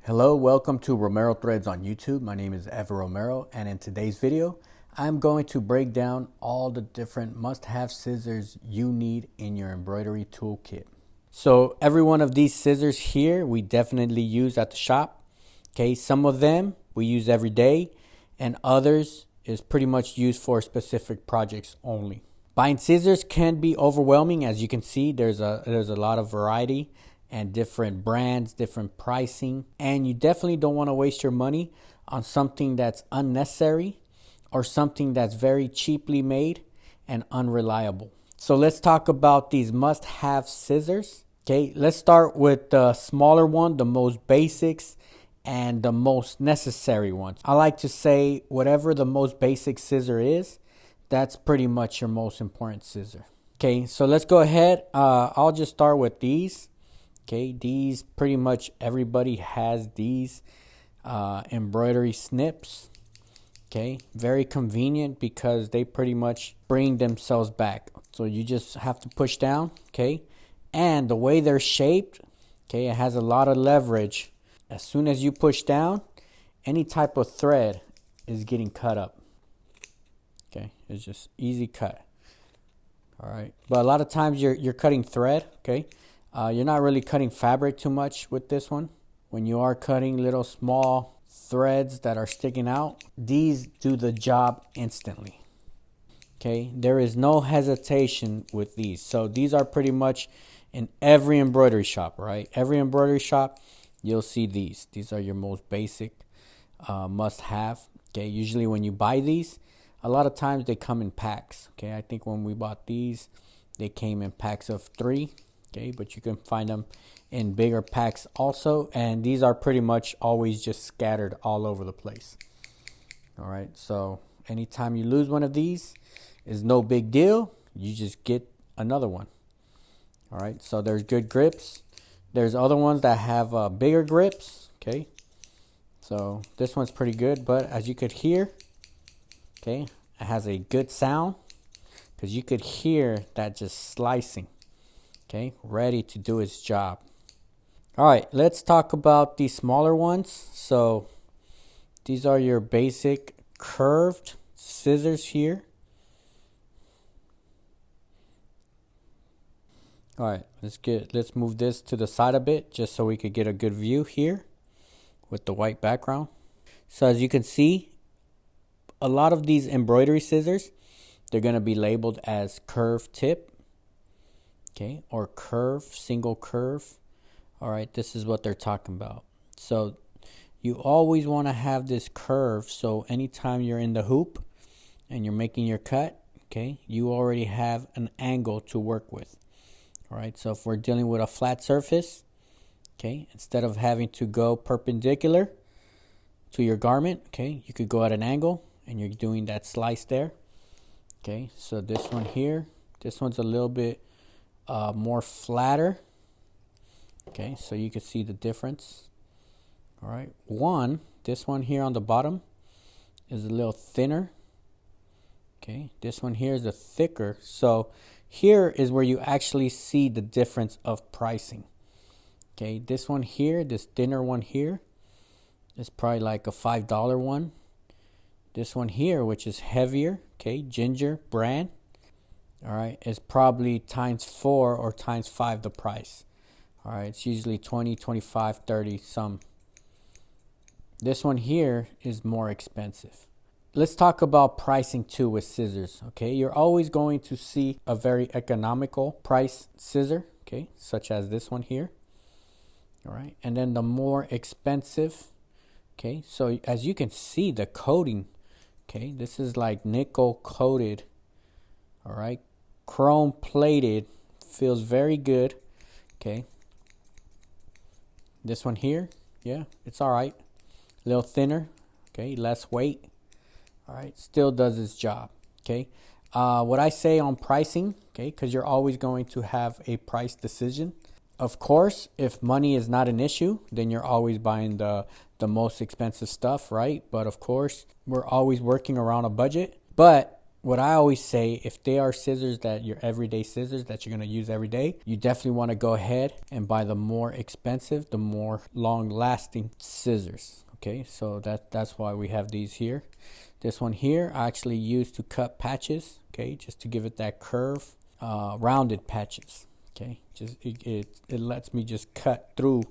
Hello, welcome to Romero Threads on YouTube. My name is Ever Romero, and in today's video, I'm going to break down all the different must-have scissors you need in your embroidery toolkit. So every one of these scissors here, we definitely use at the shop. Okay, some of them we use every day, and others is pretty much used for specific projects only. Buying scissors can be overwhelming. As you can see, there's a lot of variety and different brands, different pricing, and you definitely don't want to waste your money on something that's unnecessary or something that's very cheaply made and unreliable. So let's talk about these must-have scissors. Okay, let's start with the smaller one, the most basics and the most necessary ones. I like to say whatever the most basic scissor is, that's pretty much your most important scissor. Okay, so let's go ahead. I'll just start with these. Okay, these pretty much everybody has these embroidery snips. Okay, very convenient because they pretty much bring themselves back. So you just have to push down. Okay, and the way they're shaped, okay, it has a lot of leverage. As soon as you push down, any type of thread is getting cut up. Okay, it's just easy cut. All right, but a lot of times you're cutting thread. Okay. You're not really cutting fabric too much with this one. When you are cutting little small threads that are sticking out, these do the job instantly. Okay, there is no hesitation with these. So these are pretty much in every embroidery shop, right? Every embroidery shop, you'll see these. These are your most basic must-have. Okay, usually when you buy these, a lot of times they come in packs. Okay, I think when we bought these, they came in packs of 3. Okay, but you can find them in bigger packs also, and these are pretty much always just scattered all over the place. All right, so anytime you lose one of these is no big deal. You just get another one. All right, so there's good grips. There's other ones that have bigger grips. Okay, so this one's pretty good, but as you could hear, okay, it has a good sound because you could hear that just slicing. Okay, ready to do its job. All right, let's talk about these smaller ones. So these are your basic curved scissors here. All right, let's move this to the side a bit just so we could get a good view here with the white background. So as you can see, a lot of these embroidery scissors, they're going to be labeled as curved tip. Okay, or curve, single curve. All right, this is what they're talking about. So you always want to have this curve, so anytime you're in the hoop and you're making your cut, okay, you already have an angle to work with. All right, so if we're dealing with a flat surface, okay, instead of having to go perpendicular to your garment, okay, you could go at an angle and you're doing that slice there. Okay, so this one here, this one's a little bit more flatter. Okay, so you can see the difference. All right, this one here on the bottom is a little thinner. Okay, this one here is a thicker. So here is where you actually see the difference of pricing. Okay, this one here, this thinner one here, is probably like a $5 one. This one here, which is heavier, okay, Gingher brand, all right, is probably times 4 or times 5 the price. All right, it's usually 20, 25, 30, some. This one here is more expensive. Let's talk about pricing too with scissors. Okay, you're always going to see a very economical price scissor, okay, such as this one here. All right, and then the more expensive, okay, so as you can see the coating, okay, this is like nickel coated. All right, chrome plated, feels very good. Okay, this one here, yeah, it's all right, a little thinner, okay, less weight. All right, still does its job. Okay, what I say on pricing, okay, because you're always going to have a price decision. Of course, if money is not an issue, then you're always buying the most expensive stuff, right? But of course, we're always working around a budget. But what I always say, if they are scissors that your everyday scissors that you're going to use every day, you definitely want to go ahead and buy the more expensive, the more long lasting scissors. Okay, so that's why we have these here. This one here I actually use to cut patches, okay, just to give it that curve, rounded patches. Okay, just it lets me just cut through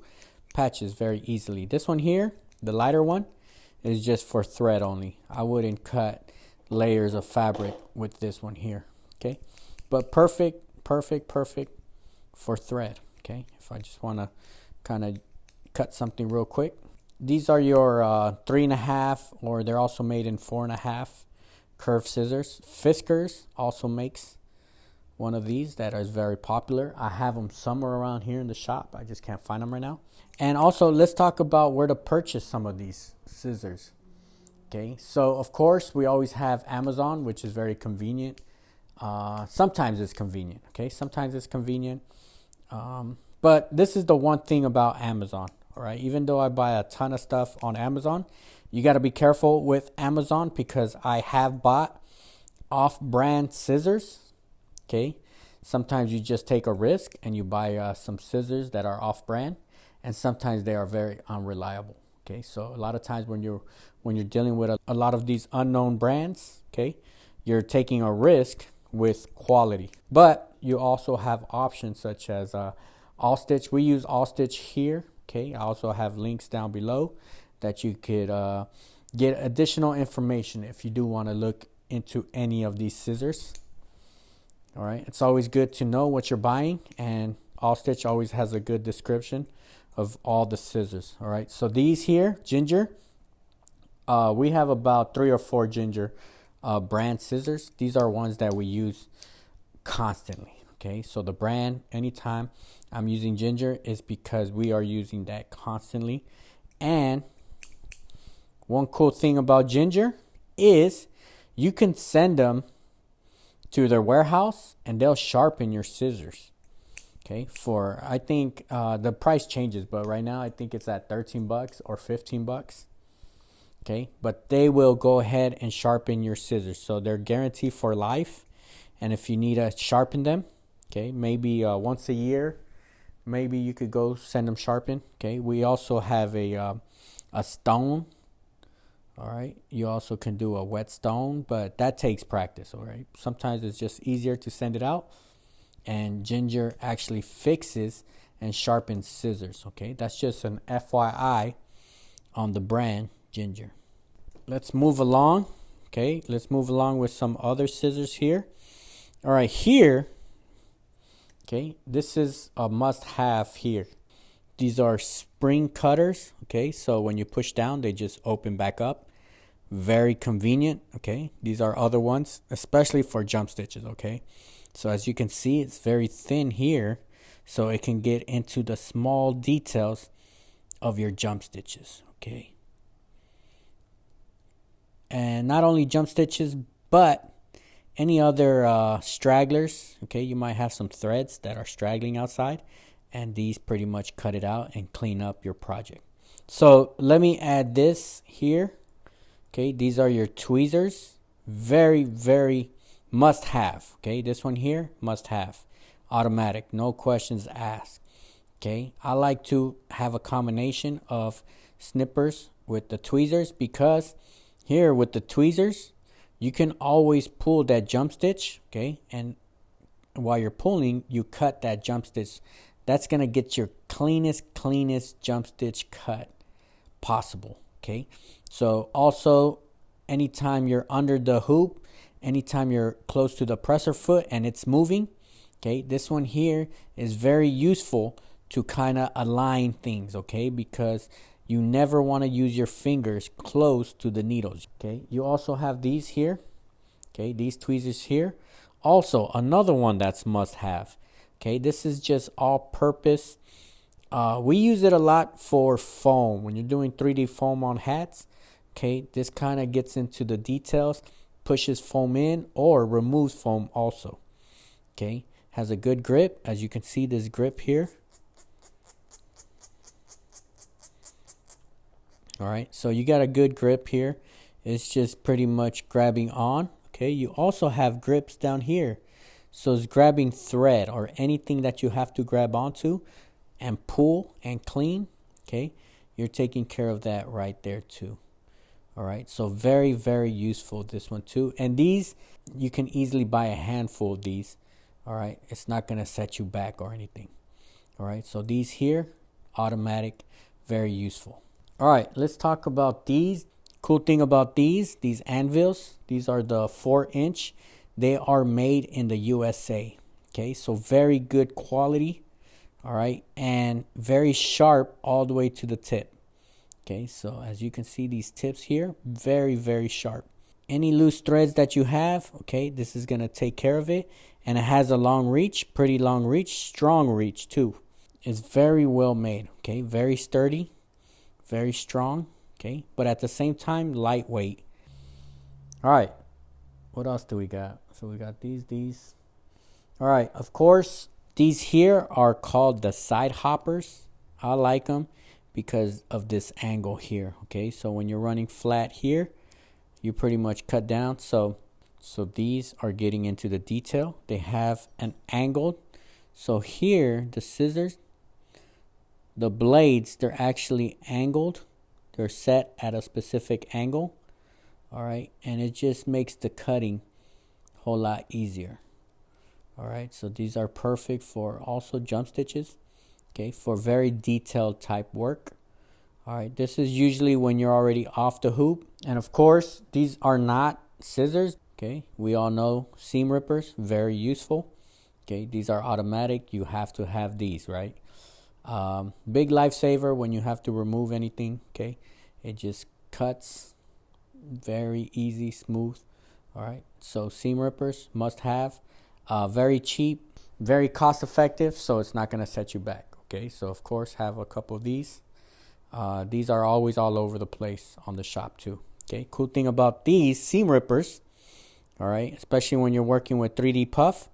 patches very easily. This one here, the lighter one, is just for thread only. I wouldn't cut layers of fabric with this one here. Okay, but perfect for thread. Okay, if I just want to kind of cut something real quick. These are your 3.5, or they're also made in 4.5 curved scissors. Fiskars also makes one of these that is very popular. I have them somewhere around here in the shop. I just can't find them right now. And also, let's talk about where to purchase some of these scissors. Okay, so of course we always have Amazon, which is very convenient. Sometimes it's convenient. Okay, sometimes it's convenient. But this is the one thing about Amazon. All right, even though I buy a ton of stuff on Amazon, you got to be careful with Amazon, because I have bought off-brand scissors. Okay, sometimes you just take a risk and you buy some scissors that are off-brand, and sometimes they are very unreliable. Okay, so a lot of times when you're dealing with a lot of these unknown brands, okay, you're taking a risk with quality. But you also have options such as AllStitch. We use AllStitch here. Okay, I also have links down below that you could get additional information if you do want to look into any of these scissors. All right, it's always good to know what you're buying, and AllStitch always has a good description of all the scissors. All right, so these here, Gingher, we have about 3 or 4 Gingher brand scissors. These are ones that we use constantly. Okay, so the brand, anytime I'm using Gingher, is because we are using that constantly. And one cool thing about Gingher is you can send them to their warehouse and they'll sharpen your scissors. Okay, for I think the price changes, but right now I think it's at 13 bucks or 15 bucks. Okay, but they will go ahead and sharpen your scissors, so they're guaranteed for life. And if you need to sharpen them, okay, maybe once a year, maybe you could go send them sharpened. Okay, we also have a stone. All right, you also can do a wet stone, but that takes practice. All right, sometimes it's just easier to send it out, and Gingher actually fixes and sharpens scissors. Okay, that's just an FYI on the brand Gingher. Let's move along. Okay, let's move along with some other scissors here. All right, here, okay, this is a must-have here. These are spring cutters. Okay, so when you push down, they just open back up. Very convenient. Okay, these are other ones, especially for jump stitches. Okay, so as you can see, it's very thin here, so it can get into the small details of your jump stitches. Okay, and not only jump stitches, but any other stragglers. Okay, you might have some threads that are straggling outside, and these pretty much cut it out and clean up your project. So let me add this here. Okay, these are your tweezers. Very, very must have. Okay, this one here, must have. Automatic, no questions asked. Okay, I like to have a combination of snippers with the tweezers, because here with the tweezers, you can always pull that jump stitch. Okay, and while you're pulling, you cut that jump stitch. That's gonna get your cleanest jump stitch cut possible. Okay, so also anytime you're under the hoop, anytime you're close to the presser foot and it's moving, okay, this one here is very useful to kind of align things. Okay, because you never want to use your fingers close to the needles. Okay, you also have these here. Okay, these tweezers here. Also another one that's must have. Okay, this is just all purpose. We use it a lot for foam. When you're doing 3D foam on hats, okay, this kind of gets into the details, pushes foam in or removes foam also. Okay, has a good grip. As you can see, this grip here. All right, so you got a good grip here. It's just pretty much grabbing on. okay, you also have grips down here. So it's grabbing thread or anything that you have to grab onto and pull and clean, okay, you're taking care of that right there too. All right, so very, very useful, this one too. And these, you can easily buy a handful of these. All right, it's not gonna set you back or anything. All right, so these here, automatic, very useful. All right, let's talk about these. Cool thing about these Anvils, these are the 4-inch. They are made in the USA. Okay, so very good quality. All right, and very sharp all the way to the tip. Okay, so as you can see, these tips here, very, very sharp. Any loose threads that you have, okay, this is gonna take care of it. And it has a long reach, pretty long reach, strong reach too. It's very well made, okay, very sturdy, very strong, okay, but at the same time, lightweight. All right, what else do we got? So we got these. All right, of course, these here are called the Sidehoppers. I like them because of this angle here, okay? So when you're running flat here, you pretty much cut down. So these are getting into the detail. They have an angle. So here, the scissors, the blades, they're actually angled. They're set at a specific angle. All right, and it just makes the cutting a whole lot easier. All right, so these are perfect for also jump stitches, okay, for very detailed type work. All right, this is usually when you're already off the hoop. And of course, these are not scissors, okay? We all know seam rippers, very useful. Okay, these are automatic. You have to have these, right? Big lifesaver when you have to remove anything, okay? It just cuts very easy, smooth. All right, so seam rippers, must have. Very cheap, very cost effective, so it's not gonna set you back, okay? So of course, have a couple of these. These are always all over the place on the shop too, okay? Cool thing about these seam rippers, all right, especially when you're working with 3D puff,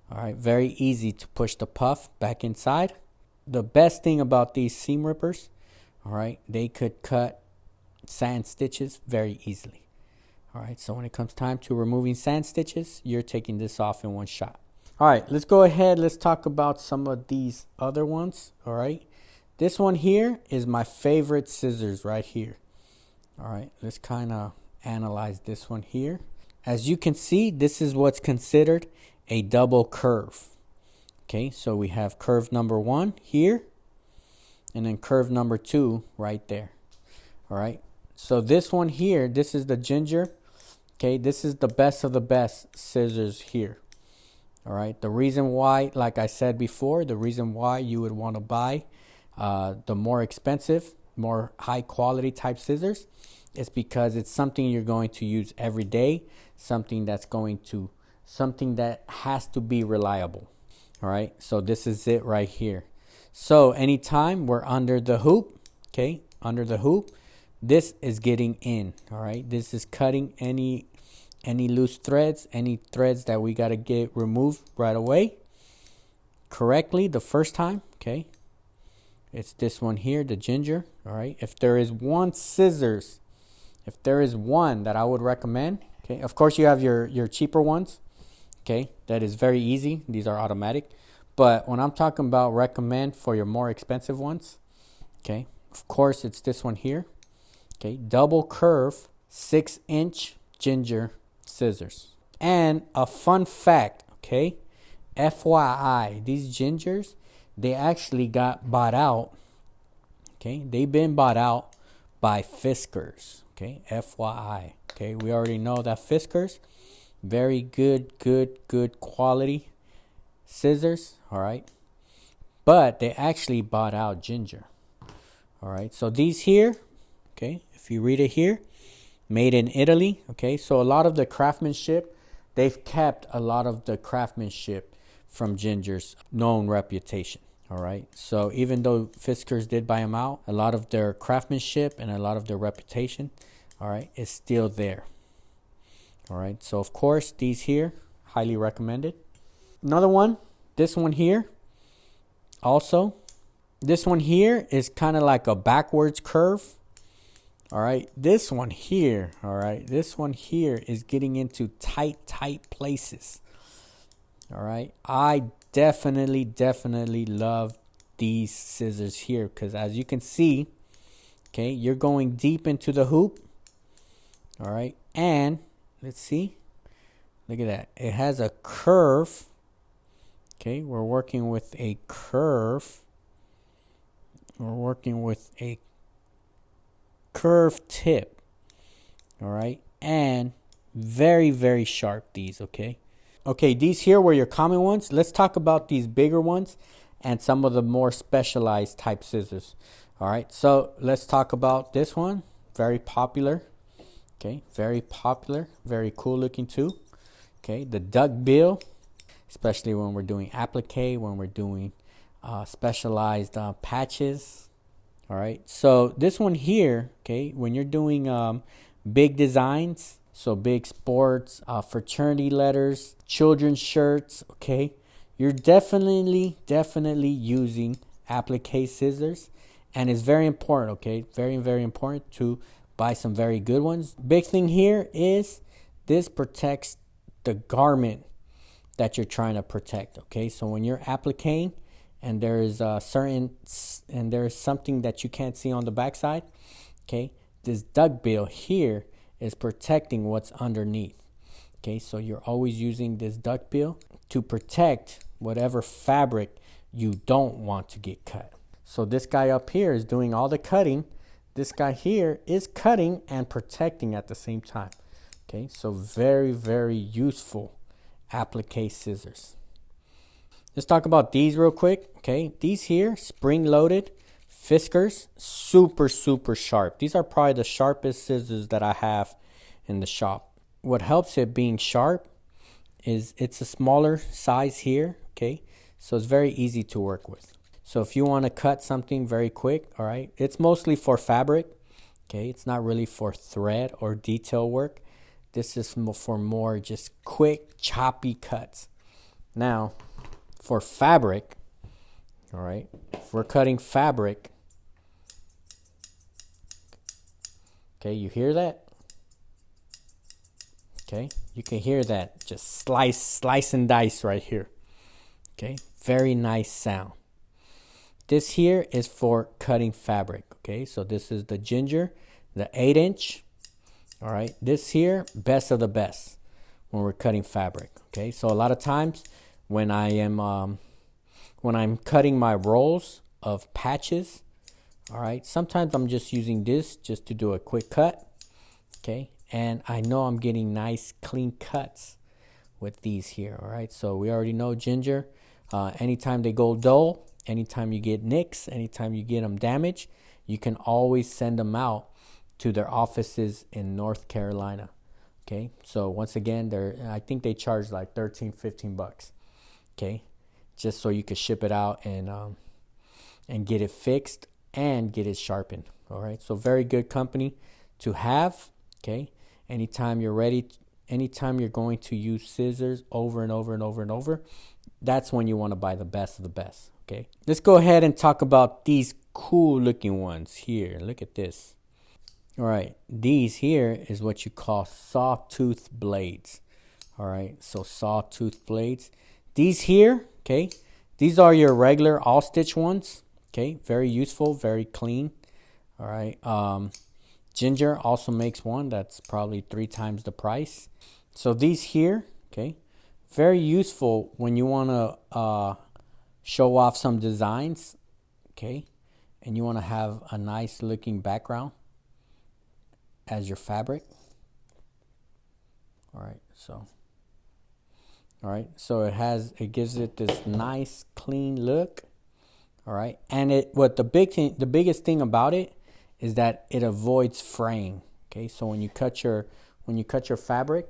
all right, very easy to push the puff back inside. The best thing about these seam rippers, all right, they could cut sand stitches very easily. All right, so when it comes time to removing sand stitches, you're taking this off in one shot. All right, let's go ahead. Let's talk about some of these other ones. All right, this one here is my favorite scissors right here. All right, let's kind of analyze this one here. As you can see, this is what's considered a double curve. Okay, so we have curve number 1 here, and then curve number 2 right there. All right, so this one here, this is the Gingher. Okay, this is the best of the best scissors here. All right, the reason why, like I said before, the reason why you would want to buy the more expensive, more high quality type scissors is because it's something you're going to use every day, something that has to be reliable. All right, so this is it right here. So anytime we're under the hoop, okay, under the hoop, this is getting in. All right, this is cutting any loose threads, any threads that we got to get removed right away correctly the first time. Okay, it's this one here, the Gingher. All right, if there is one scissors, if there is one that I would recommend, okay, of course you have your cheaper ones, okay, that is very easy, these are automatic. But when I'm talking about recommend for your more expensive ones, okay, of course it's this one here. Okay, double curve 6-inch Gingher scissors. And a fun fact, okay, FYI, these Ginghers, they actually got bought out. Okay, they've been bought out by Fiskars. Okay, FYI. Okay, we already know that Fiskars, very good quality scissors. All right, but they actually bought out Gingher. All right, so these here, okay, if you read it here, made in Italy. Okay, so a lot of the craftsmanship, they've kept a lot of the craftsmanship from Gingher's known reputation. All right, so even though Fiskars did buy them out, a lot of their craftsmanship and a lot of their reputation, all right, is still there. All right, so of course these here, highly recommended. Another one, this one here, also. This one here is kind of like a backwards curve. All right, this one here, all right, this one here is getting into tight places. All right, I definitely love these scissors here because as you can see, okay, you're going deep into the hoop. All right, and let's see, look at that, it has a curve. Okay, we're working with a curve. We're working with a curved tip. All right, and very sharp these. Okay, these here were your common ones. Let's talk about these bigger ones and some of the more specialized type scissors. All right, so let's talk about this one. Very popular. Okay, very popular, very cool looking too. Okay, the duck bill, especially when we're doing applique, when we're doing specialized patches. All right, so this one here, okay, when you're doing big designs, so big sports, fraternity letters, children's shirts, okay, you're definitely using applique scissors, and it's very important, okay, very important to buy some very good ones. Big thing here is this protects the garment that you're trying to protect. Okay, so when you're appliquing and there is something that you can't see on the backside, okay, this duck bill here is protecting what's underneath. Okay, so you're always using this duck bill to protect whatever fabric you don't want to get cut. So this guy up here is doing all the cutting. This guy here is cutting and protecting at the same time. Okay, so very useful applique scissors. Let's talk about these real quick. Okay, these here, spring loaded Fiskars, super sharp. These are probably the sharpest scissors that I have in the shop. What helps it being sharp is it's a smaller size here. Okay, so it's very easy to work with. So if you want to cut something very quick, all right, it's mostly for fabric. Okay, it's not really for thread or detail work. This is for more just quick, choppy cuts. Now, for fabric, all right, if we're cutting fabric, okay, you hear that? Okay, you can hear that. Just slice and dice right here. Okay, very nice sound. This here is for cutting fabric. Okay, so this is the Gingher, the 8-inch. All right, this here, best of the best when we're cutting fabric. Okay, so a lot of times when I'm cutting my rolls of patches, all right, sometimes I'm just using this just to do a quick cut. Okay, and I know I'm getting nice clean cuts with these here. All right, so we already know Gingher. Anytime they go dull, anytime you get nicks, anytime you get them damaged, you can always send them out to their offices in North Carolina. Okay, so once again, I think they charge like $13-15. Okay, just so you can ship it out and get it fixed and get it sharpened. All right, so very good company to have. Okay, anytime you're ready, anytime you're going to use scissors over and over, that's when you want to buy the best of the best. Okay, let's go ahead and talk about these cool looking ones here. Look at this. All right, these here is what you call sawtooth blades. All right, so sawtooth blades. These here, okay, these are your regular AllStitch ones. Okay, very useful, very clean. All right, Gingher also makes one that's probably 3 times the price. So these here, okay, very useful when you want to show off some designs, okay, and you want to have a nice looking background as your fabric. All right, so it gives it this nice clean look. All right, and the biggest thing about it is that it avoids fraying. Okay, so when you cut your fabric,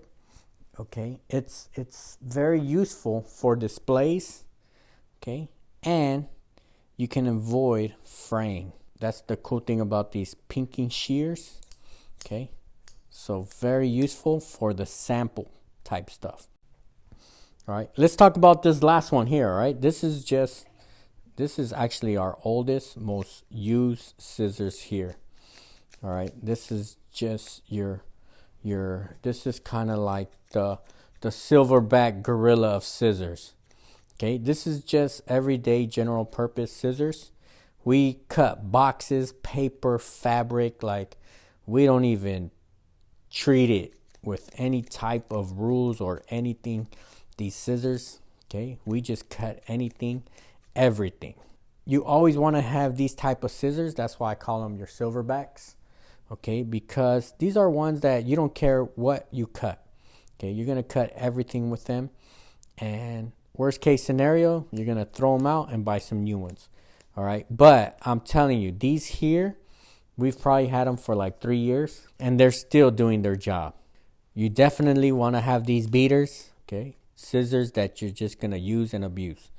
okay, it's very useful for displays. Okay, and you can avoid fraying. That's the cool thing about these pinking shears. Okay, so very useful for the sample type stuff. All right, let's talk about this last one here. All right, this is actually our oldest, most used scissors here. All right, this is just this is kind of like the silverback gorilla of scissors. Okay, this is just everyday general purpose scissors. We cut boxes, paper, fabric. Like, we don't even treat it with any type of rules or anything. These scissors, okay, we just cut anything, everything. You always want to have these type of scissors. That's why I call them your silverbacks. Okay, because these are ones that you don't care what you cut. Okay, you're gonna cut everything with them, and worst case scenario, you're gonna throw them out and buy some new ones. All right, but I'm telling you, these here, we've probably had them for like 3 years and they're still doing their job. You definitely want to have these beaters, okay, scissors that you're just gonna use and abuse.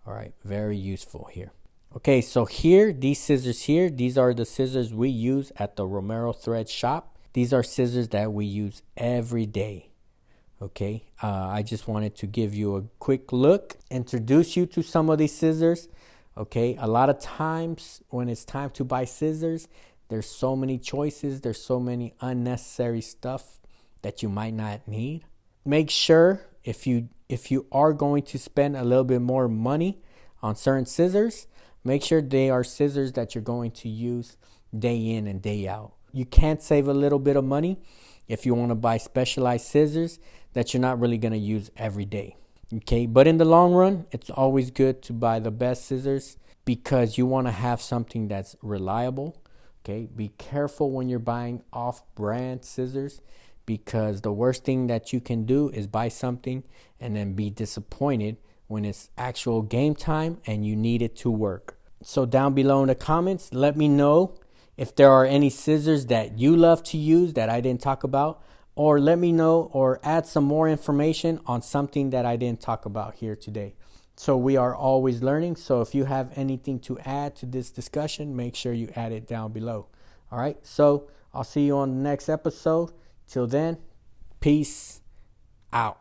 All right, very useful here. Okay, so here, these scissors here, these are the scissors we use at the Romero Thread shop. These are scissors that we use every day. Okay, I just wanted to give you a quick look, introduce you to some of these scissors. Okay, a lot of times when it's time to buy scissors, there's so many choices, there's so many unnecessary stuff that you might not need. Make sure if you are going to spend a little bit more money on certain scissors, make sure they are scissors that you're going to use day in and day out. You can't save a little bit of money if you want to buy specialized scissors that you're not really going to use every day. Okay, but in the long run, it's always good to buy the best scissors because you want to have something that's reliable. Okay, be careful when you're buying off-brand scissors, because the worst thing that you can do is buy something and then be disappointed when it's actual game time and you need it to work. So down below in the comments, let me know if there are any scissors that you love to use that I didn't talk about, or let me know or add some more information on something that I didn't talk about here today. So we are always learning. So if you have anything to add to this discussion, make sure you add it down below. All right. So I'll see you on the next episode. Till then, peace out.